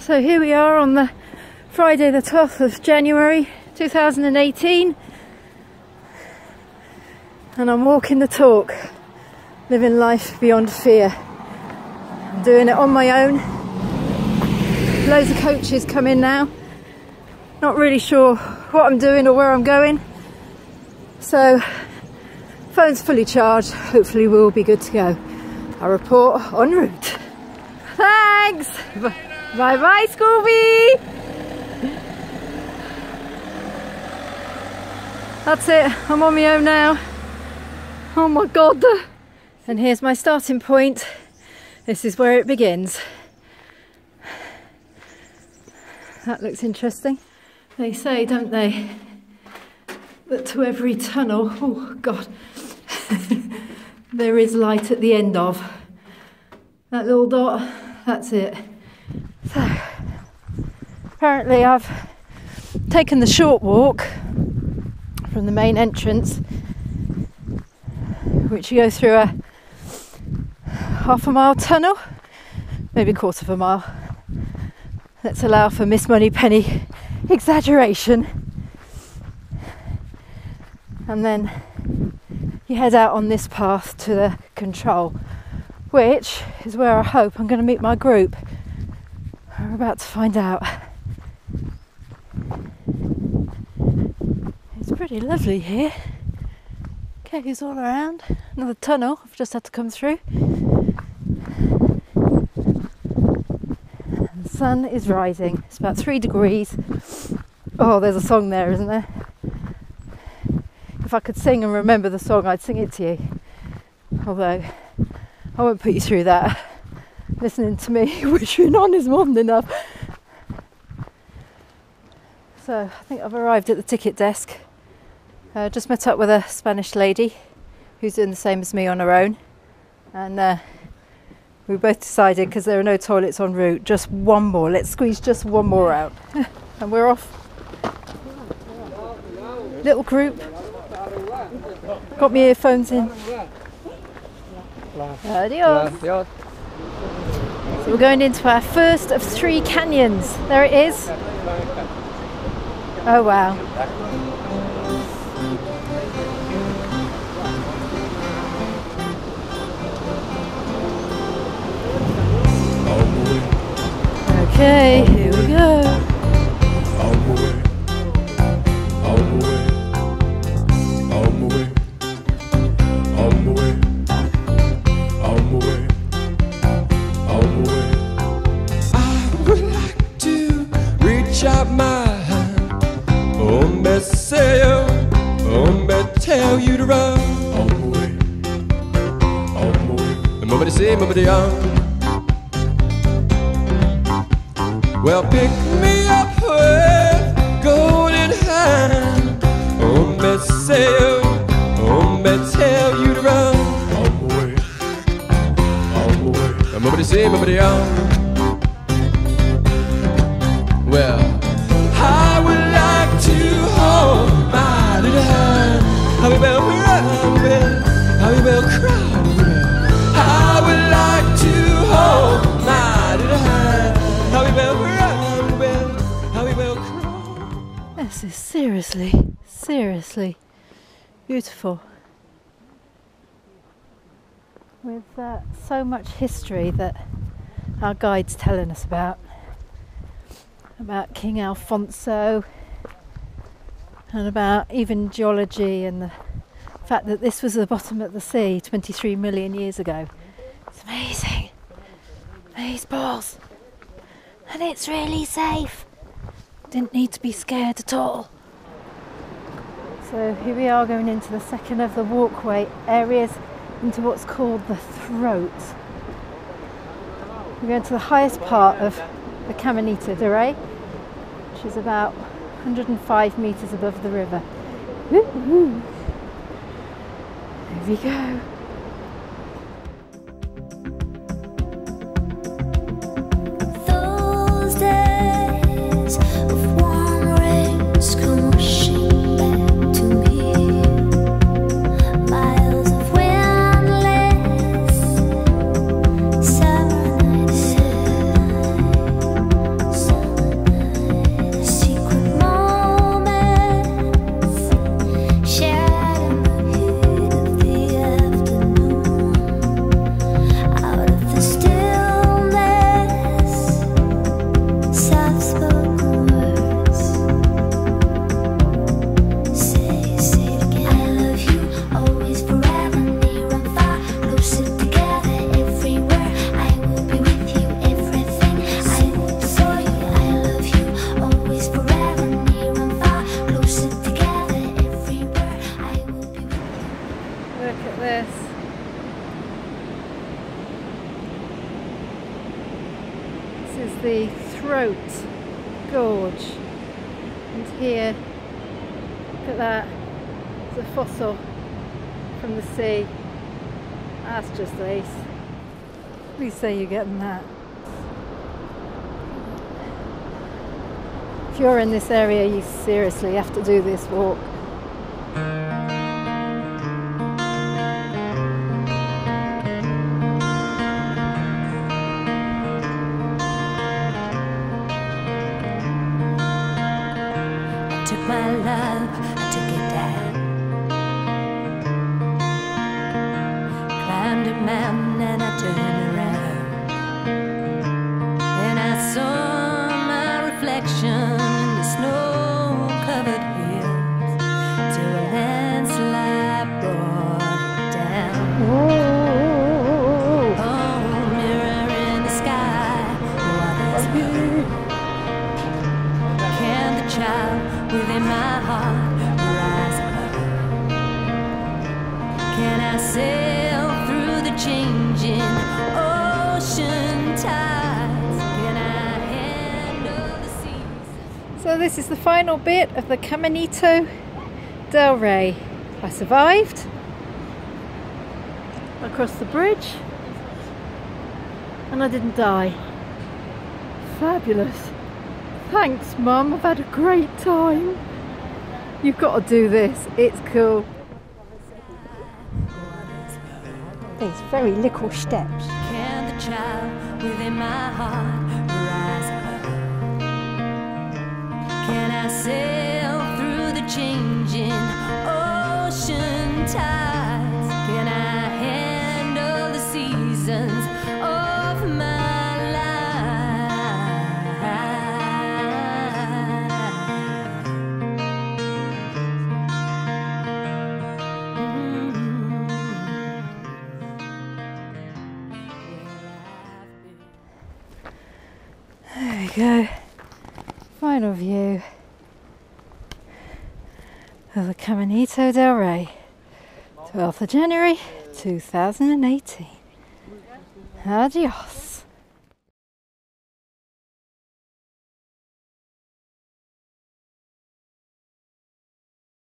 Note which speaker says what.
Speaker 1: So here we are on the Friday the 12th of January 2018, and I'm walking the talk, living life beyond fear. I'm doing it on my own. Loads of coaches come in now, not really sure what I'm doing or where I'm going, so phone's fully charged, hopefully we'll be good to go. I'll report en route. Thanks! Bye bye, Scooby! That's it, I'm on my own now. Oh my god! And here's my starting point. This is where it begins. That looks interesting. They say, don't they, that to every tunnel, oh god, there is light at the end of. That little dot, that's it. So, apparently I've taken the short walk from the main entrance, which you go through a half-a-mile tunnel, maybe a quarter of a mile. Let's allow for Miss Moneypenny exaggeration. And then you head out on this path to the control, which is where I hope I'm going to meet my group. We're about to find out. It's pretty lovely here. Caves all around. Another tunnel I've just had to come through. And the sun is rising. It's about 3 degrees. Oh, there's a song there, isn't there? If I could sing and remember the song, I'd sing it to you. Although, I won't put you through that. Listening to me whittering on is more than enough. So I think I've arrived at the ticket desk. Just met up with a Spanish lady who's doing the same as me on her own, and we both decided, because there are no toilets en route, just one more. Let's squeeze just one more out. And we're off. Little group. Got my earphones in. Adios. So we're going into our first of 3 canyons. There it is. Oh wow. Okay, here we go.
Speaker 2: Tell you to run on the way, on the way. Nobody say, nobody on. Well, pick me up with golden hand. Oh, me say, oh, me tell you to run on the way, on the way. Nobody say, nobody on. Well, I would like to hold my little hand. How we will run, how we will cry. I would like to hold my little hand. How we will run, how we will cry.
Speaker 1: This is seriously beautiful. With so much history that our guide's telling us about King Alfonso, and about even geology and the fact that this was the bottom of the sea 23 million years ago. It's amazing. These balls. And it's really safe. Didn't need to be scared at all. So here we are going into the second of the walkway areas, into what's called the throat. We're going to the highest part of the Caminito del Rey, which is about 105 metres above the river. Woo-hoo. Here we go.
Speaker 3: Those days of warm rains come rushing back to me. Miles of windless summer nights,
Speaker 1: is the Throat Gorge, and here, look at that, there's a fossil from the sea. That's just ace. Please say you're getting that. If you're in this area, you seriously have to do this walk.
Speaker 3: My love, I took it down. Climbed a mountain and I turned around, and I saw my reflection in the snow-covered hills till a landslide brought it down.
Speaker 1: Whoa.
Speaker 3: Oh, mirror in the sky, what is blue? Can the child within my heart rise above? Can I sail through the changing ocean tides? Can I handle the seas?
Speaker 1: So this is the final bit of the Caminito del Rey. I survived. Across the bridge. And I didn't die. Fabulous. Thanks, Mum. I've had a great time. You've got to do this. It's cool. These very little steps.
Speaker 3: Can the child within my heart rise above? Can I sail through the changing ocean tides? Can I handle the seasons of my
Speaker 1: There we go. Final view of the Caminito del Rey. 12th of January 2018. Adios.